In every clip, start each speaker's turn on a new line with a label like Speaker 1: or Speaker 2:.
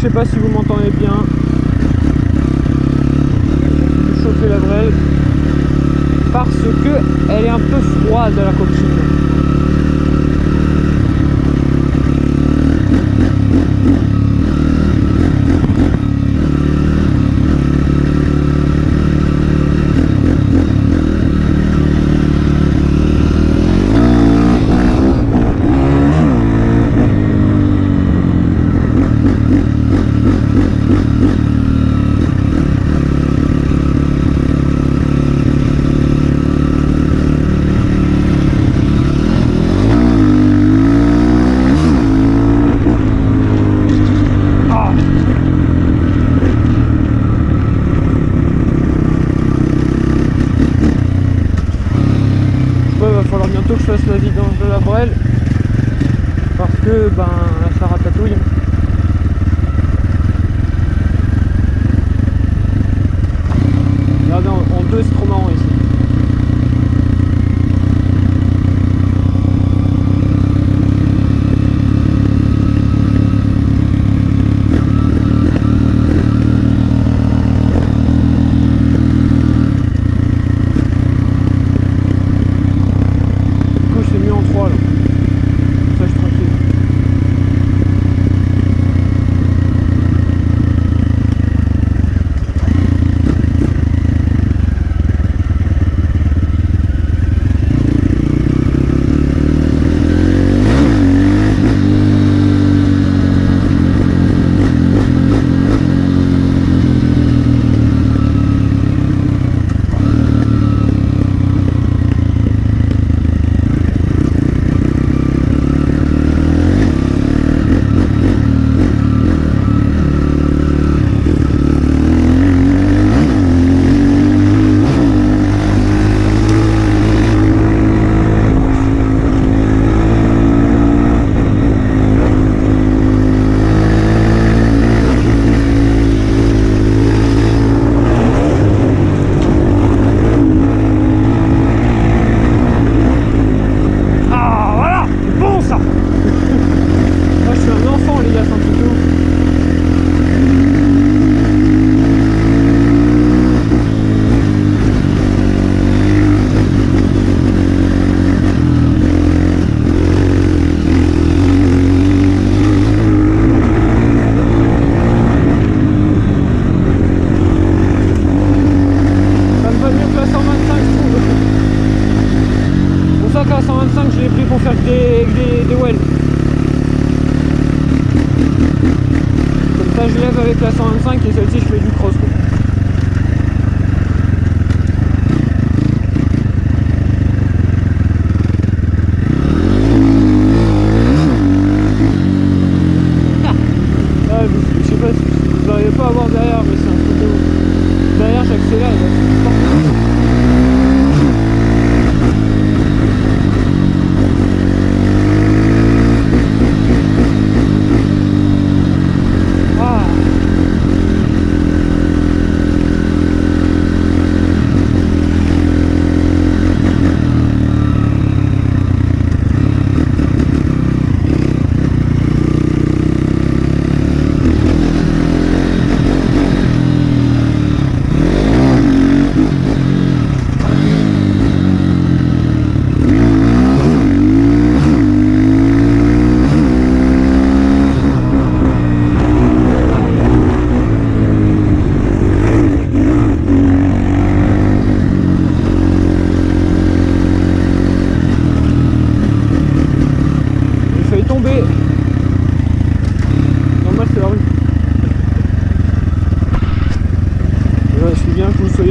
Speaker 1: sais pas si vous m'entendez bien. Je vais chauffer la vrelle parce que elle est un peu froide la coquille. Que je fasse la vidange de la brelle parce que ben ça ratatouille. Regardez en deux c'est trop marrant ici. Je l'ai pris pour faire des wells. Comme ça je lève avec la 125 et celle-ci je fais du cross. Je sais pas si vous n'arrivez pas à voir derrière, mais c'est un truc de ouf. Derrière j'accélère et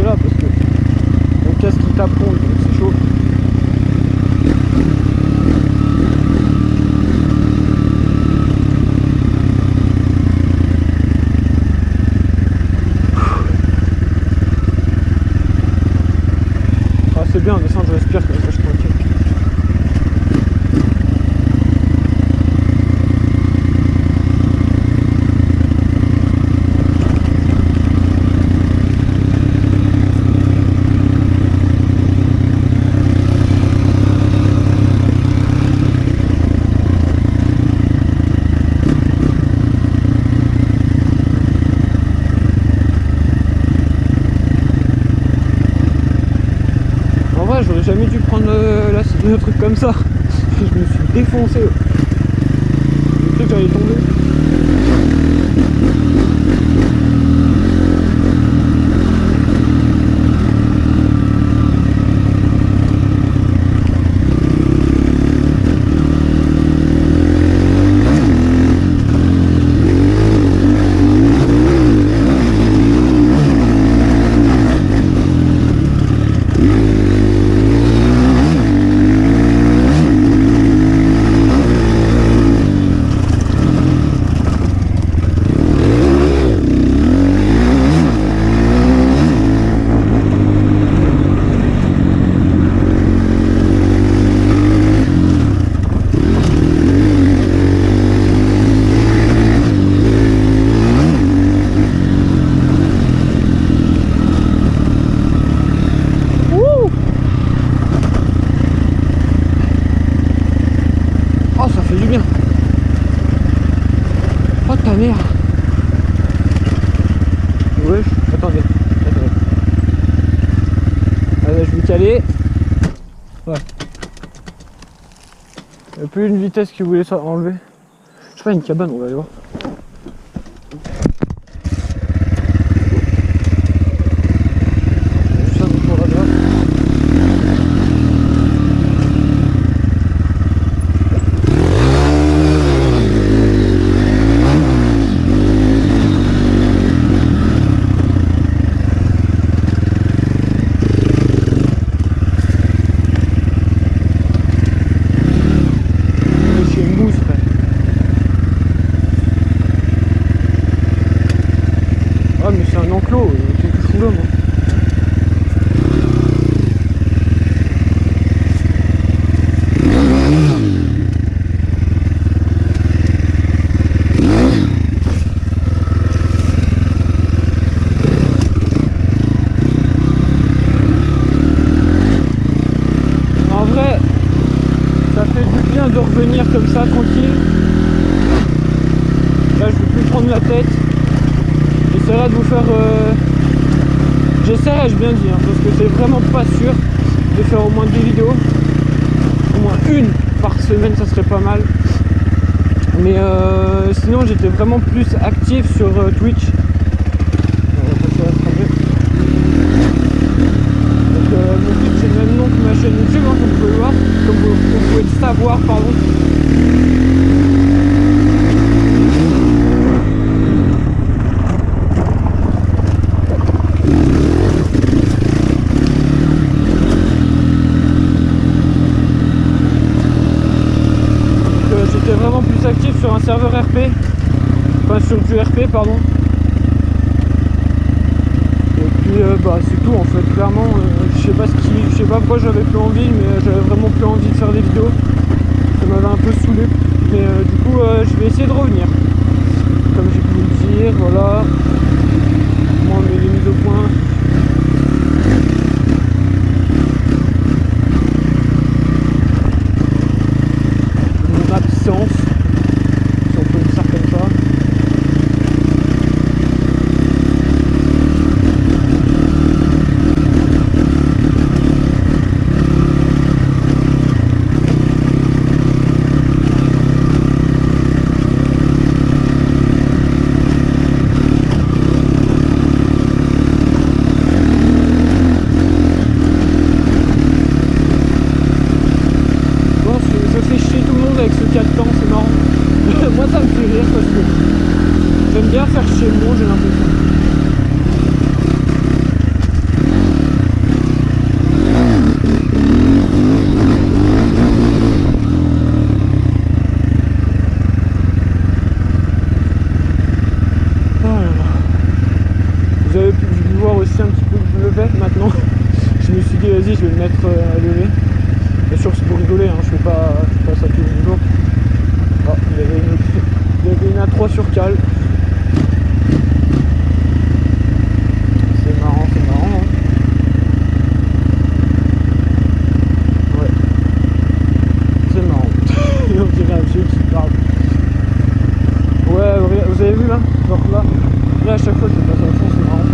Speaker 1: là, c'est chaud. Ah, c'est bien, en descente je respire comme ça, je suis tranquille. dû prendre le truc comme ça. Je me suis défoncé. Je sais que j'allais tomber. Merde. Ouais, attendez. Allez, je vais caler. Ouais. Il n'y a plus une vitesse qui voulait enlever. Je sais pas, une cabane, on va aller voir. De revenir comme ça tranquille. Là je vais plus prendre la tête. J'essaierai de vous faire j'essaierai, je bien dit hein, parce que c'est vraiment pas sûr de faire au moins 2 vidéos, au moins une par semaine, ça serait pas mal. Mais sinon j'étais vraiment plus actif sur Twitch. Mon Twitch c'est le même nom que ma chaîne YouTube, hein, comme vous pouvez voir, comme vous pouvez le savoir, pardon. J'étais vraiment plus actif sur un serveur RP, enfin sur du RP pardon. Bah c'est tout en fait, clairement je sais pas pourquoi j'avais plus envie, mais j'avais vraiment plus envie de faire des vidéos, ça m'avait un peu saoulé, mais du coup je vais essayer de revenir, comme j'ai pu vous le dire, voilà, moi on met les mises au point. Mon absence, si on peut le dire comme ça. Moi ça me fait rire parce que j'aime bien faire chez moi, j'ai l'impression. Vous avez pu voir aussi un petit peu que je levais maintenant. Je me suis dit vas-y je vais le mettre à lever. Bien sûr c'est pour rigoler, hein, je fais pas ça tous les jours. Oh, il y avait une A3 sur cale. C'est marrant, hein. Ouais. C'est marrant. On dirait un vieux qui parle. Ouais, vous avez vu là? Genre là à chaque fois que je passe à fond, c'est marrant.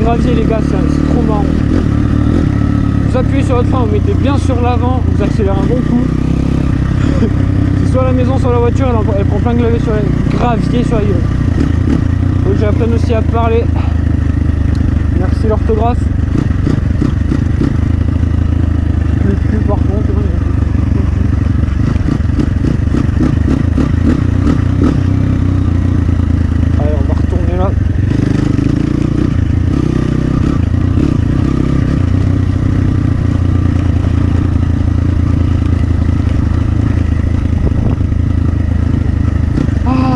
Speaker 1: gravier les gars, c'est trop marrant. Vous appuyez sur votre frein, vous mettez bien sur l'avant, vous accélérez un bon coup. C'est soit la maison, soit la voiture, elle prend plein de gravier sur la gueule. Faut que j'apprenne aussi à parler. Merci l'orthographe. Le cul par contre. Allez, on va retourner là.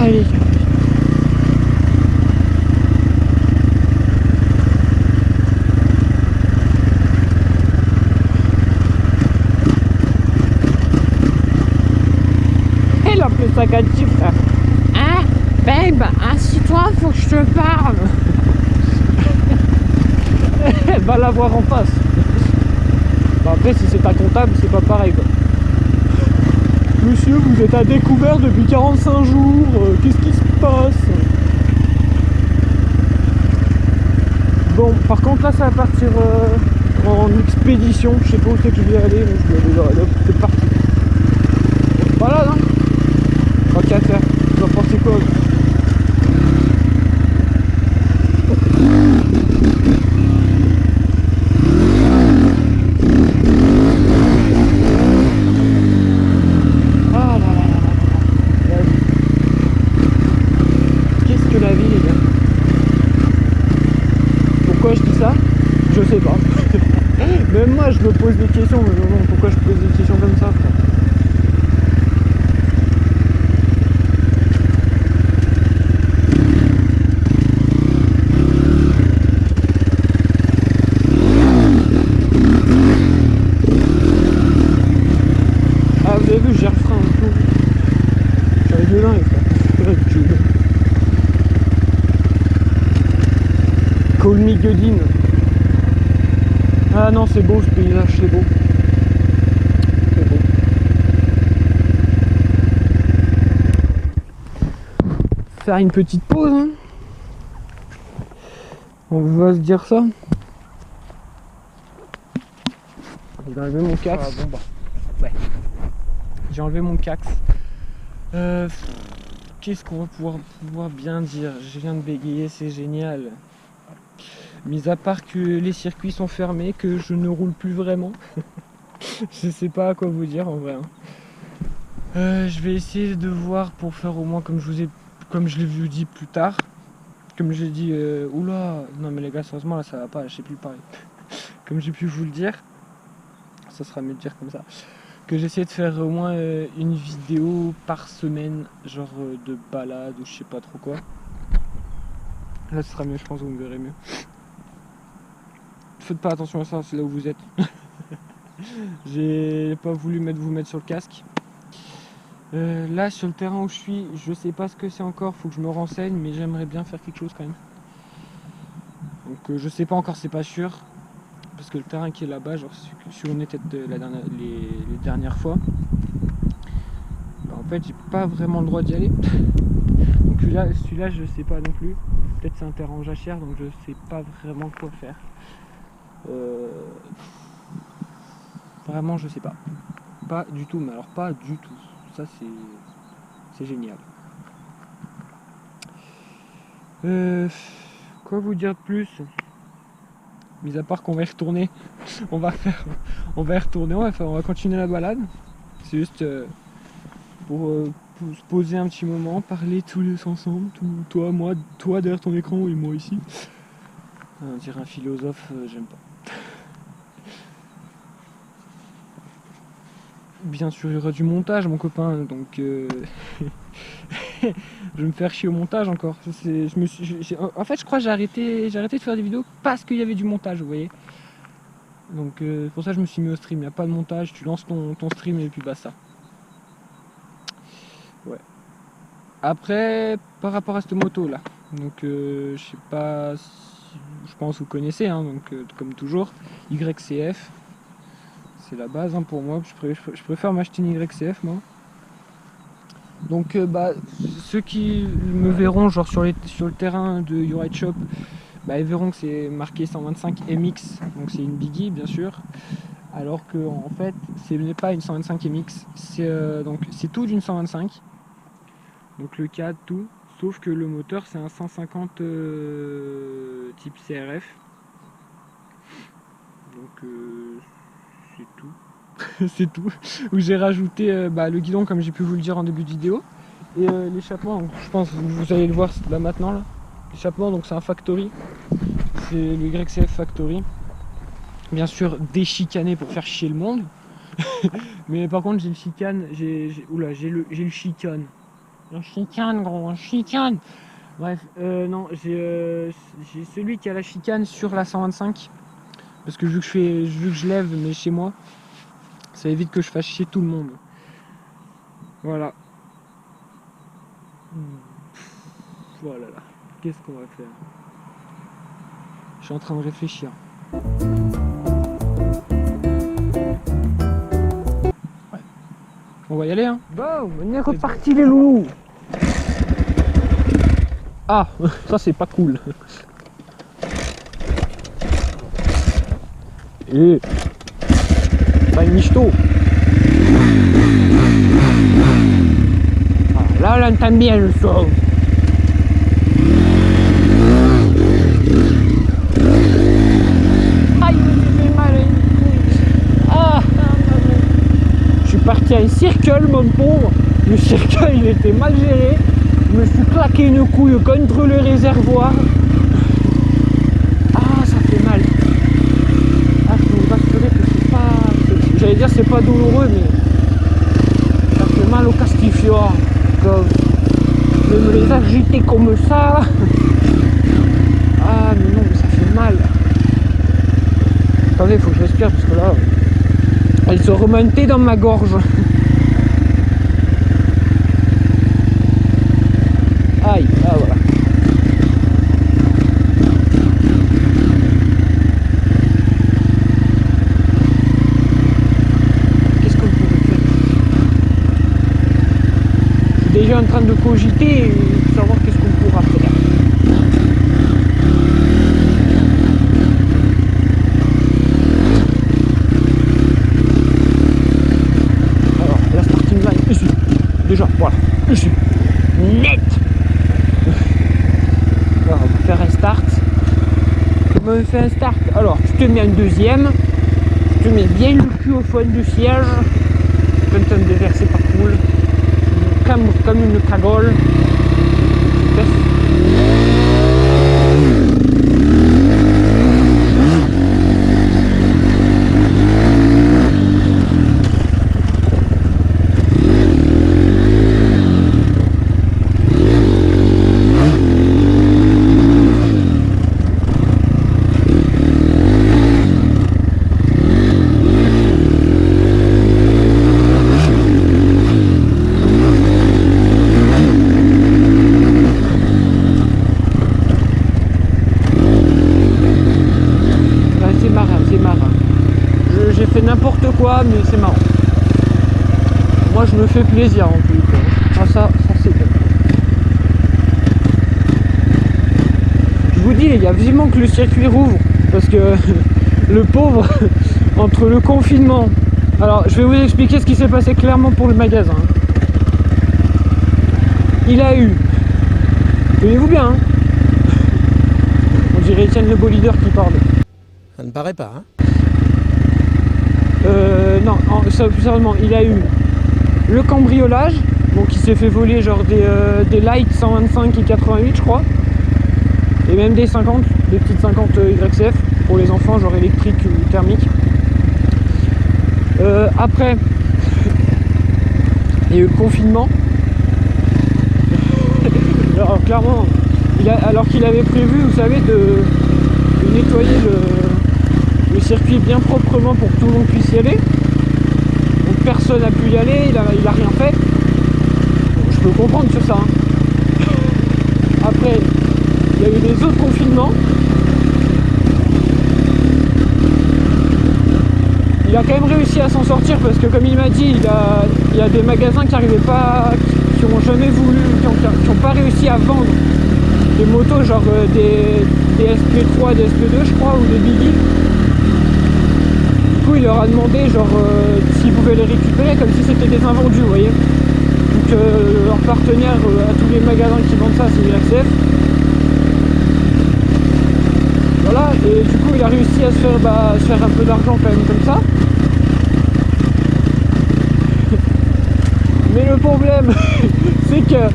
Speaker 1: Allez. Elle a appelé ça Cathy, frère. Hein, babe, assis-toi, faut que je te parle. Elle va la voir en face. Bah après, si c'est ta comptable, c'est pas pareil quoi. Monsieur, vous êtes à découvert depuis 45 jours, qu'est-ce qui se passe? Bon, par contre là ça va partir en expédition, je sais pas où c'est que je vais aller, mais je vais aller, c'est parti. Voilà, non? Ok, à faire, vous en pensez quoi? Je sais pas. Même moi je me pose des questions, mais non, pourquoi je pose des questions comme ça? Ah vous avez vu, j'ai le frein et tout. J'avais de dingue frère. Call me Godin. Ah non, c'est beau ce paysage, c'est beau. C'est beau. Faire une petite pause, hein. On va se dire ça. J'ai enlevé mon cax. Ah, bon bah. Ouais. J'ai enlevé mon cax. Qu'est-ce qu'on va pouvoir bien dire? Je viens de bégayer, c'est génial. Mis à part que les circuits sont fermés, que je ne roule plus vraiment. Je sais pas à quoi vous dire en vrai. Je vais essayer de voir pour faire au moins comme je l'ai dit plus tard. Comme j'ai dit, oula, non mais les gars, sérieusement là ça va pas, je sais plus parler. Comme j'ai pu vous le dire, ça sera mieux de dire comme ça. Que j'essaie de faire au moins une vidéo par semaine, genre de balade ou je sais pas trop quoi. Là ce sera mieux, je pense, vous me verrez mieux. Faites pas attention à ça, c'est là où vous êtes. J'ai pas voulu vous mettre sur le casque. Là sur le terrain où je suis, je sais pas ce que c'est encore, faut que je me renseigne, mais j'aimerais bien faire quelque chose quand même. Donc je sais pas encore, c'est pas sûr. Parce que le terrain qui est là-bas, genre si on était les dernières fois, bah, en fait j'ai pas vraiment le droit d'y aller. Donc celui-là je sais pas non plus. Peut-être c'est un terrain en jachère, donc je sais pas vraiment quoi faire. Vraiment je sais pas. Pas du tout, mais alors pas du tout. Ça c'est génial. Quoi vous dire de plus? Mis à part qu'on va y retourner. on va y retourner, on va continuer la balade. C'est juste pour se poser un petit moment, parler tous les ensemble, toi, moi, toi derrière ton écran et moi ici. On dirait un philosophe, j'aime pas. Bien sûr il y aura du montage mon copain, donc je vais me faire chier au montage encore. En fait je crois que j'ai arrêté de faire des vidéos parce qu'il y avait du montage, vous voyez. Donc pour ça je me suis mis au stream, il n'y a pas de montage, tu lances ton stream et puis basta. Ouais. Après par rapport à cette moto là, donc je sais pas si, je pense que vous connaissez, hein, donc comme toujours, YCF. C'est la base hein, pour moi, je préfère m'acheter une YCF moi. Donc bah, ceux qui me verront genre sur le terrain de YouRide Shop, bah, ils verront que c'est marqué 125 MX, donc c'est une Biggie bien sûr, alors que en fait ce n'est pas une 125 MX, c'est tout d'une 125, donc le cadre tout, sauf que le moteur c'est un 150 type CRF, donc c'est tout. C'est tout, où j'ai rajouté le guidon comme j'ai pu vous le dire en début de vidéo, et l'échappement, je pense que vous allez le voir là maintenant là. L'échappement, donc c'est un Factory, c'est le YCF Factory, bien sûr déchicané pour faire chier le monde. Mais par contre j'ai le chicane, j'ai le chicane, un chicane gros, un chicane. Bref, non, j'ai celui qui a la chicane sur la 125, parce que vu que je lève mais chez moi, ça évite que je fasse chier tout le monde. Voilà. Voilà là. Qu'est-ce qu'on va faire? Je suis en train de réfléchir. Ouais. On va y aller hein. Bon, on est reparti les loups. Ah, ça c'est pas cool. Et pas une michto. Ah, là on entend bien le son. Aïe, il fait mal. Ah, je suis parti à un circle mon pauvre. Le circle il était mal géré. Je me suis claqué une couille contre le réservoir. Ah, ça fait mal. Ah, je peux vous assurer que c'est pas... J'allais dire c'est pas douloureux, mais ça fait mal au castifiore. De me les agiter comme ça. Ah, mais non, mais ça fait mal. Attendez, il faut que je respire parce que là, elle se remontait dans ma gorge. Aïe, ah voilà. Qu'est-ce qu'on pourrait faire? Je suis déjà en train de cogiter et de savoir qu'est-ce qu'on pourra faire. Alors, la starting line ici. Déjà, voilà, ici. Net. Alors, on va faire un start. Comment on fait un start? Alors, tu te mets en deuxième. Tu te mets bien le cul au fond du siège. Quand on déverse, c'est pas cool. Comme une cagole. J'ai fait n'importe quoi, mais c'est marrant. Moi je me fais plaisir en plus. Ah, ça c'est bien. Je vous dis les gars, vivement que le circuit rouvre, parce que le pauvre, entre le confinement. Alors je vais vous expliquer ce qui s'est passé clairement pour le magasin. Il a eu, tenez-vous bien, hein, on dirait Étienne le beau leader qui parle.
Speaker 2: Ça ne paraît pas, hein.
Speaker 1: Non, plus sérieusement, il a eu le cambriolage, donc il s'est fait voler genre des lights 125 et 88 je crois, et même des 50, des petites 50 YCF pour les enfants, genre électrique ou thermique. Après, il y a eu le confinement. Alors clairement, alors qu'il avait prévu, vous savez, de nettoyer le circuit bien proprement pour que tout le monde puisse y aller. Donc personne n'a pu y aller, il a rien fait. Donc, je peux comprendre sur ça. Hein. Après, il y a eu les autres confinements. Il a quand même réussi à s'en sortir parce que comme il m'a dit, il y a des magasins qui n'arrivaient pas, qui n'ont jamais voulu, qui n'ont pas réussi à vendre des motos, genre des SP3, des SP2 je crois, ou des Biggie. Du coup il leur a demandé genre s'ils pouvaient les récupérer comme si c'était des invendus, vous voyez. Donc leur partenaire à tous les magasins qui vendent ça, c'est URCF. Voilà, et du coup il a réussi à se faire un peu d'argent quand même comme ça. Mais le problème, c'est que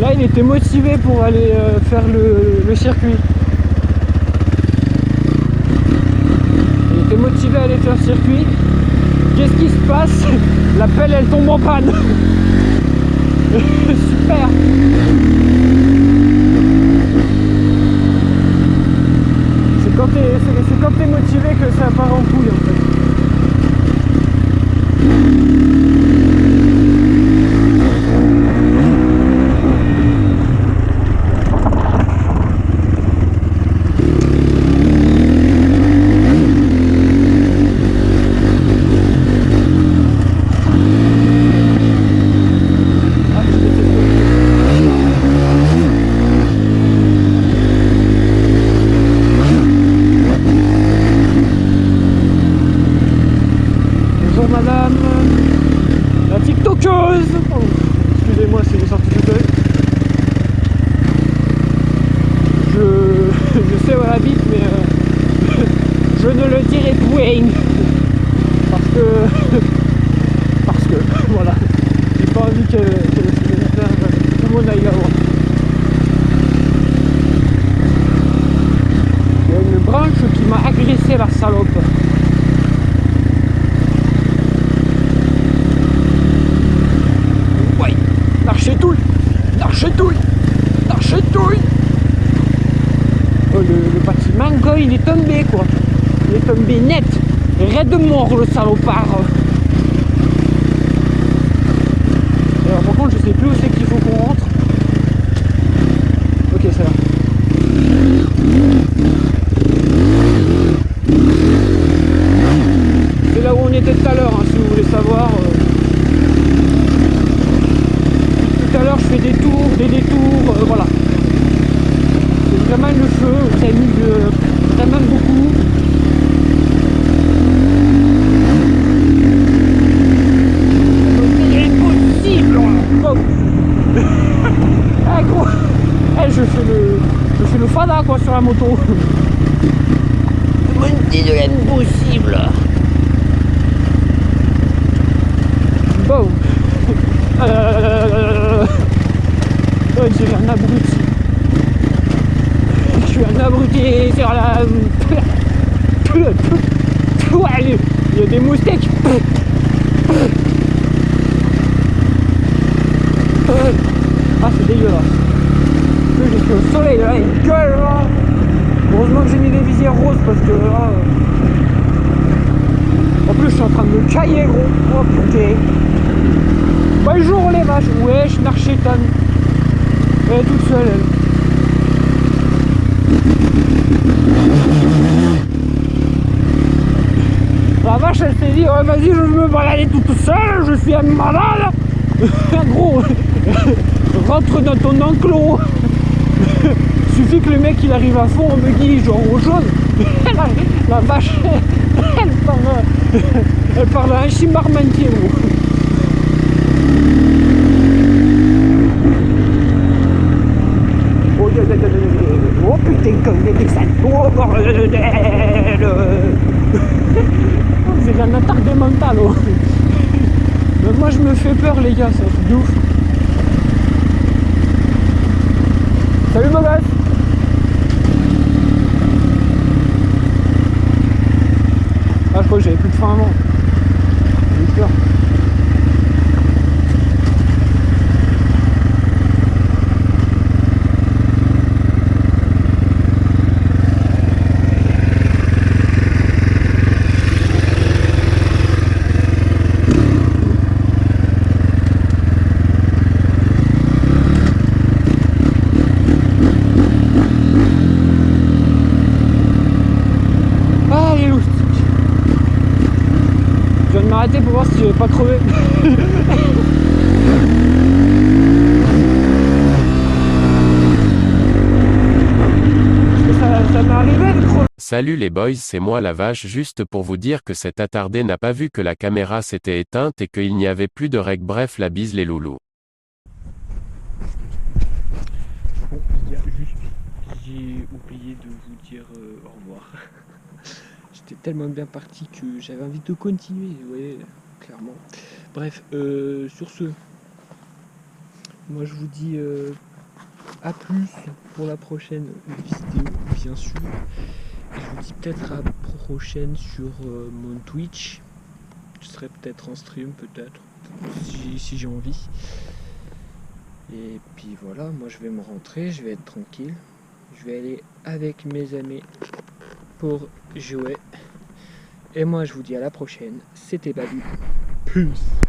Speaker 1: là il était motivé pour aller faire le circuit. Il était motivé à aller faire le circuit. Qu'est-ce qui se passe? La pelle elle tombe en panne. Super. C'est quand t'es motivé que ça part en couille en fait. Madame la TikTokeuse. Oh, excusez-moi, c'est sorti tout seul. Je sais où elle habite, mais je ne le dirai point. Parce que voilà, j'ai pas envie que tout le monde aille la voir. Il y a une branche qui m'a agressé, la salope. L'archetouille. Oh, le bâtiment, quoi, il est tombé, quoi. Il est tombé net. Raide mort, le salopard. Alors, par contre, je sais plus où c'est qu'il faut qu'on rentre. Ok, ça va. C'est là où on était tout à l'heure, hein, si vous voulez savoir. Tout à l'heure je fais des détours, voilà. C'est vraiment le feu, ça m'amuse vraiment beaucoup. C'est impossible. Oh. Ah gros, je fais le fada quoi sur la moto. Montée de l'impossible. Bon. Oh, j'ai un abruti. Je suis un abruti sur la... Il y a des moustiques. Ah, c'est dégueulasse. Je suis au soleil là, il gueule là. Heureusement que j'ai mis des visières roses parce que là... En plus, je suis en train de me cailler gros. Oh putain. Bonjour les vaches. Ouais, je narchétane. Elle est toute seule, elle. La vache, elle s'est dit, oh, vas-y, je veux me balader toute seule, je suis un malade. Gros, rentre dans ton enclos. Suffit que le mec il arrive à fond en buggy, genre au jaune. La vache, elle parle à un chimbarmentier, gros. Oh putain, comme les Texans. Oh bordel. C'est un attaque mentale. Oh. Donc moi je me fais peur les gars, c'est un truc de ouf. Salut mon gars. Ah je crois que j'avais plus de faim avant. J'ai eu peur. Arrêtez pour voir si je vais pas crever. Ça m'est arrivé de crever.
Speaker 3: Salut les boys, c'est moi la vache, juste pour vous dire que cet attardé n'a pas vu que la caméra s'était éteinte et qu'il n'y avait plus de rec. Bref, la bise les loulous.
Speaker 1: Bon, il y a juste, j'ai oublié de vous dire au revoir. J'étais tellement bien parti que j'avais envie de continuer, ouais, clairement. Bref, sur ce, moi je vous dis à plus pour la prochaine vidéo, bien sûr. Je vous dis peut-être à la prochaine sur mon Twitch. Je serai peut-être en stream, peut-être, si j'ai envie. Et puis voilà, moi je vais me rentrer, je vais être tranquille. Je vais aller avec mes amis pour jouer. Et moi je vous dis à la prochaine. C'était Babi. Peace.